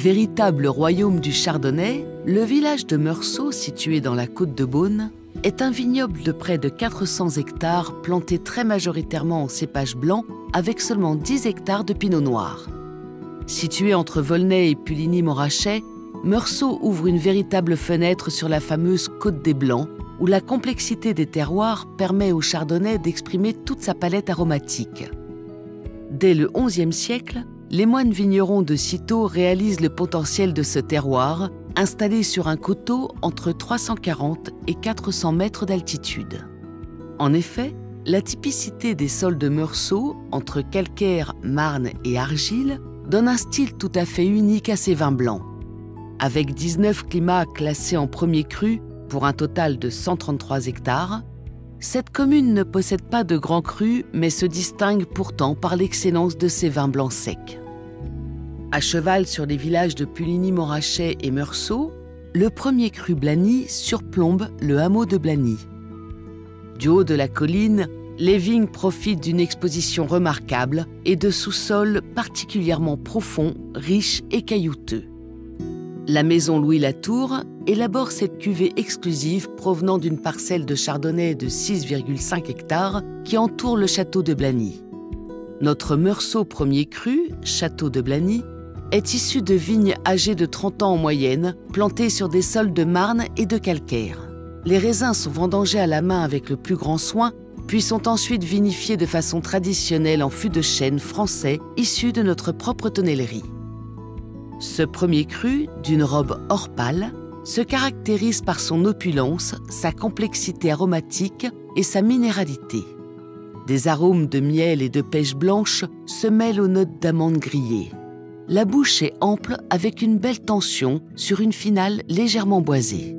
Véritable royaume du chardonnay, le village de Meursault, situé dans la Côte de Beaune, est un vignoble de près de 400 hectares planté très majoritairement en cépage blanc avec seulement 10 hectares de pinot noir. Situé entre Volnay et Puligny-Morachet, Meursault ouvre une véritable fenêtre sur la fameuse Côte des Blancs, où la complexité des terroirs permet au chardonnay d'exprimer toute sa palette aromatique. Dès le XIe siècle, les moines vignerons de Cîteaux réalisent le potentiel de ce terroir, installé sur un coteau entre 340 et 400 mètres d'altitude. En effet, la typicité des sols de Meursault, entre calcaire, marne et argile, donne un style tout à fait unique à ces vins blancs. Avec 19 climats classés en premier cru, pour un total de 133 hectares, cette commune ne possède pas de grands crus, mais se distingue pourtant par l'excellence de ses vins blancs secs. À cheval sur les villages de Puligny-Morachet et Meursault, le premier cru Blany surplombe le hameau de Blany. Du haut de la colline, les vignes profitent d'une exposition remarquable et de sous-sols particulièrement profonds, riches et caillouteux. La maison Louis Latour élabore cette cuvée exclusive provenant d'une parcelle de chardonnay de 6,5 hectares qui entoure le château de Blany. Notre Meursault premier cru, château de Blany, est issu de vignes âgées de 30 ans en moyenne, plantées sur des sols de marne et de calcaire. Les raisins sont vendangés à la main avec le plus grand soin, puis sont ensuite vinifiés de façon traditionnelle en fût de chêne français issu de notre propre tonnellerie. Ce premier cru, d'une robe or pâle, se caractérise par son opulence, sa complexité aromatique et sa minéralité. Des arômes de miel et de pêche blanche se mêlent aux notes d'amandes grillées. La bouche est ample avec une belle tension sur une finale légèrement boisée.